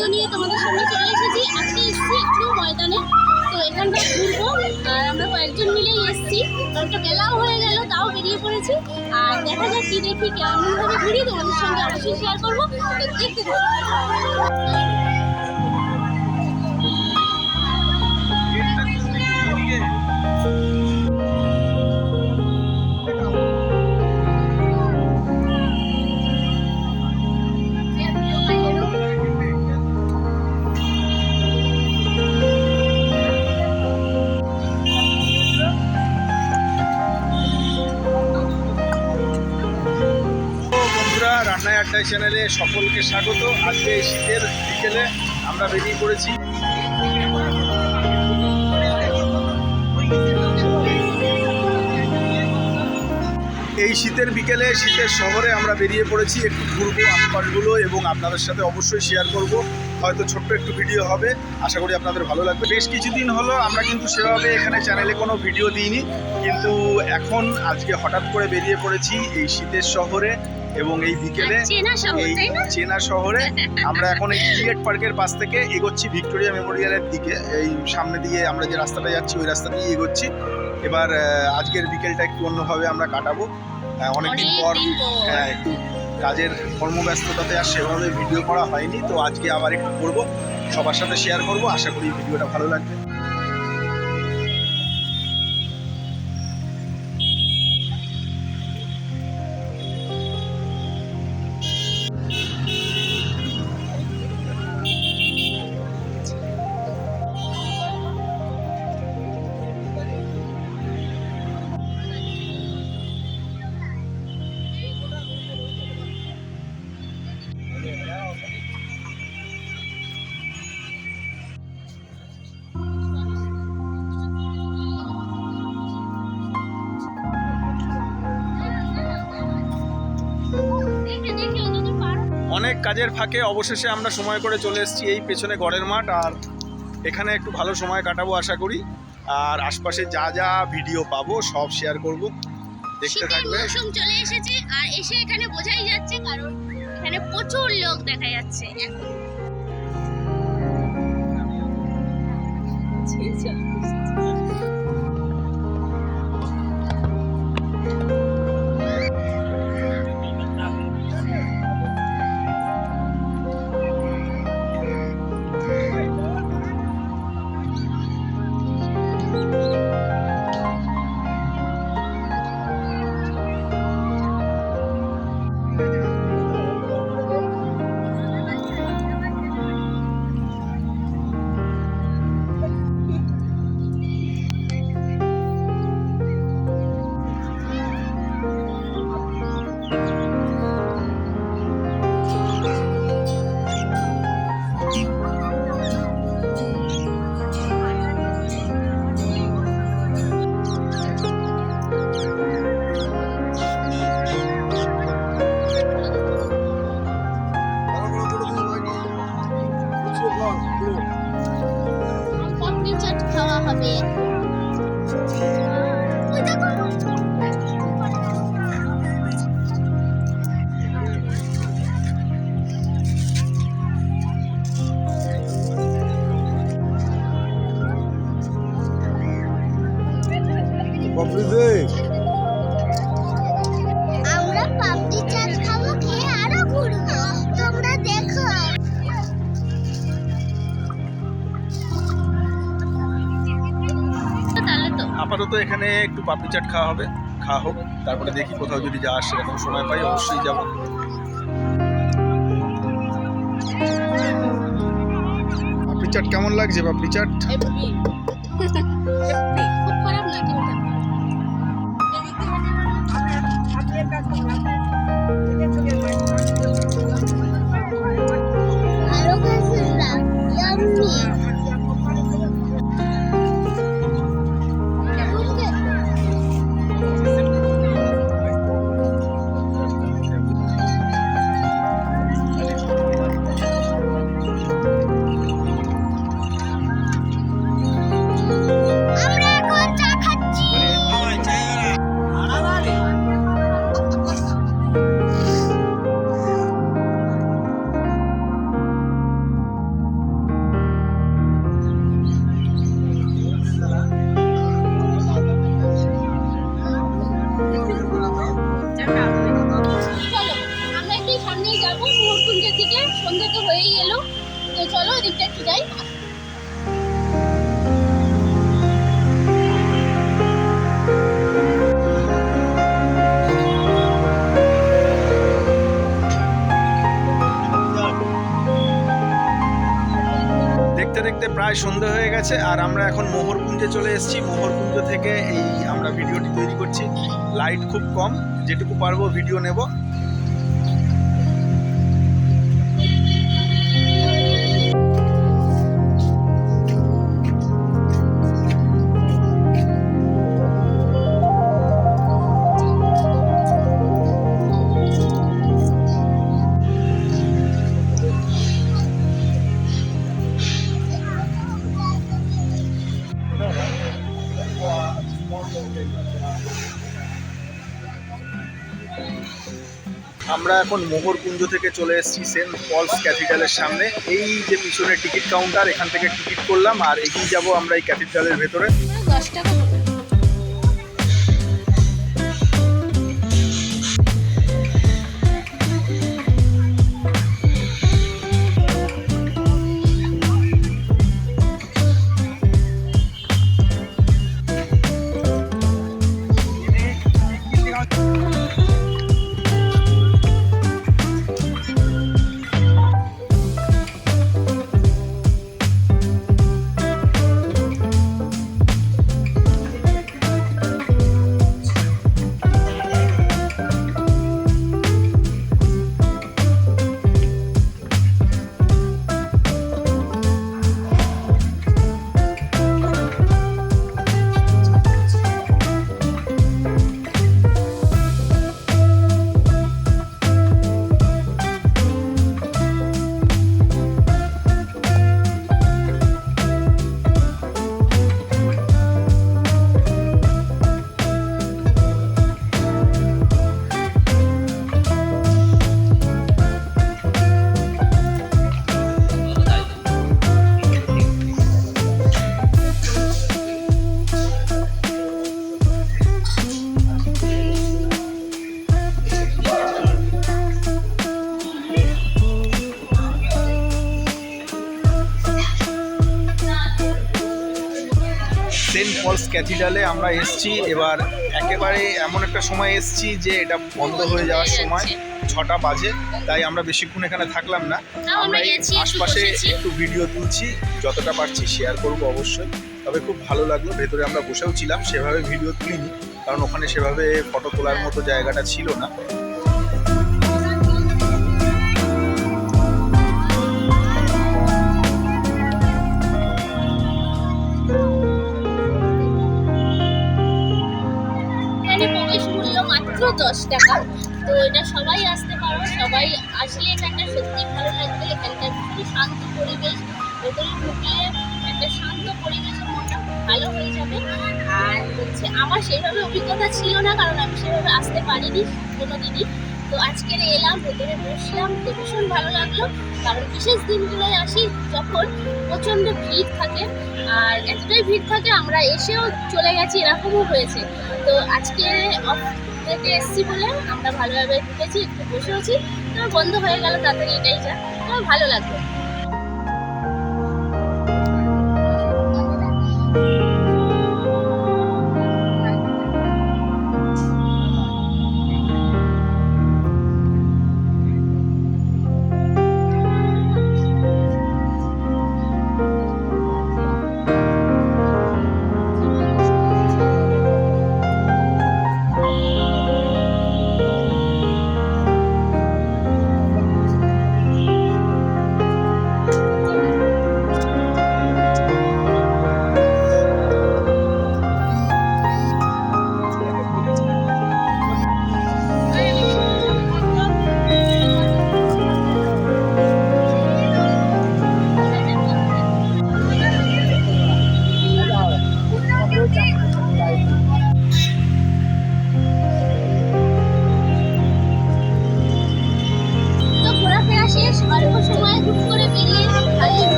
Video নিয়ে তোমাদের সামনে চলে এসেছি। আজকে এসেছি একটু ময়দানে, তো এখানটা ঘুরবো আর আমরা কয়েকজন মিলেই এসেছি। একটা বেলাও হয়ে গেল, তাও বেরিয়ে পড়েছি। আর দেখা যাক কি দেখি, কেমনভাবে ঘুরি তোমাদের সঙ্গে অবশ্যই শেয়ার করবো। তো দেখতে থাকো। রান্নায় আড্ডায় চ্যানেলে সকলকে স্বাগত। আজকে এই শীতের বিকেলে আমরা বেরিয়ে পড়েছি। এই শীতের বিকেলে শীতের শহরে আমরা বেরিয়ে পড়েছি, একটু ঘুরবো আশপাশগুলো এবং আপনাদের সাথে অবশ্যই শেয়ার করব। হয়তো ছোট্ট একটু ভিডিও হবে, আশা করি আপনাদের ভালো লাগবে। বেশ কিছুদিন হলো আমরা কিন্তু সেভাবে এখানে চ্যানেলে কোনো ভিডিও দিইনি, কিন্তু এখন আজকে হঠাৎ করে বেরিয়ে পড়েছি এই শীতের শহরে এবং এই বিকেলে এই চেনা শহরে। আমরা এখন এই ক্রিকেট পার্কের পাশ থেকে এগোচ্ছি ভিক্টোরিয়া মেমোরিয়ালের দিকে। এই সামনে দিয়ে আমরা যে রাস্তাটা যাচ্ছি ওই রাস্তা দিয়ে এগোচ্ছি। এবার আজকের বিকেলটা একটু অন্যভাবে আমরা কাটাবো। অনেকদিন পর একটু কাজের কর্মব্যস্ততাতে আর সেভাবে ভিডিও করা হয়নি, তো আজকে আবার একটু করবো, সবার সাথে শেয়ার করব। আশা করি ভিডিওটা ভালো লাগবে। অনেক কাজের ফাঁকে অবশেষে আমরা সময় করে চলে এসেছি এই পেছনে ঘরের মাঠ, আর এখানে একটু ভালো সময় কাটাবো আশা করি। আর আশপাশে যা যা ভিডিও পাবো সব শেয়ার করব, দেখতে থাকবে। মৌসুম চলে এসেছে আর এসে এখানে বোঝাই যাচ্ছে, কারণ এখানে প্রচুর লোক দেখা যাচ্ছে এখন। পাপড়ি চাট খাওয়া হবে। আমরা পাপড়ি চাট খাবো, খেয়ে আরো ঘুরবো, তোমরা দেখো। আপাতত এখানে একটু পাপড়ি চাট খাওয়া হবে, খাওয়া হোক, তারপরে দেখি কোথাও যদি যাওয়ার সেরকম সময় পাই অবশ্যই যাব। পাপড়ি চাট কেমন লাগছে? পাপড়ি চাট খুব খারাপ লাগে। ভালো খাচ্ছি না, ইয়াম্মি। একটু যাই। দেখতে দেখতে প্রায় সন্ধে হয়ে গেছে আর আমরা এখন মোহরকুঞ্জে চলে এসেছি। মোহরকুঞ্জ থেকে এই আমরা ভিডিওটি তৈরি করছি। লাইট খুব কম, যেটুকু পারবো ভিডিও নেব। আমরা এখন মোহরকুঞ্জ থেকে চলে এসেছি সেন্ট পলস ক্যাথিড্রালের সামনে। এই যে পিছনে টিকিট কাউন্টার, এখান থেকে টিকিট করলাম আর এগিয়ে যাব আমরা এই ক্যাথিড্রালের ভেতরে। 10 টাকা। সেন্ট পলস ক্যাথিড্রালে আমরা এসেছি। এবার একেবারে এমন একটা সময় এসেছি যে এটা বন্ধ হয়ে যাওয়ার সময়, 6টা বাজে। তাই আমরা বেশিক্ষণ এখানে থাকলাম না, আমরা এই আশপাশে একটু ভিডিও তুলছি, যতটা পারছি শেয়ার করব অবশ্যই। তবে খুব ভালো লাগলো। ভেতরে আমরা বসেও ছিলাম, সেভাবে ভিডিও তুলিনি কারণ ওখানে সেভাবে ফটো তোলার মতো জায়গাটা ছিল না। প্রবেশ মূল্য মাত্র 10 টাকা। তো এটা সবাই আসতে পারো, সবাই আসলে এখানটা সত্যি ভালো লাগবে। এখানটা খুবই শান্ত পরিবেশ, ভেতরে ঢুকলে একটা শান্ত পরিবেশের মনটা ভালো হয়ে যাবে। আর হচ্ছে আমার সেভাবে অভিজ্ঞতা ছিল না কারণ আমি সেভাবে আসতে পারিনি কোনোদিনই। তো আজকে এলাম, ভেতরে বসলাম, তো ভীষণ ভালো লাগলো। কারণ বিশেষ দিনগুলোয় আসি যখন প্রচণ্ড ভিড় থাকে, আর এতটাই ভিড় থাকে আমরা এসেও চলে গেছি, এরকমও হয়েছে। তো আজকে অফ এসছি বলে আমরা ভালোভাবে ঢুকেছি, একটু বসে আছি, তো বন্ধ হয়ে গেল তাড়াতাড়ি, এটাই যা। তো ভালো লাগলো।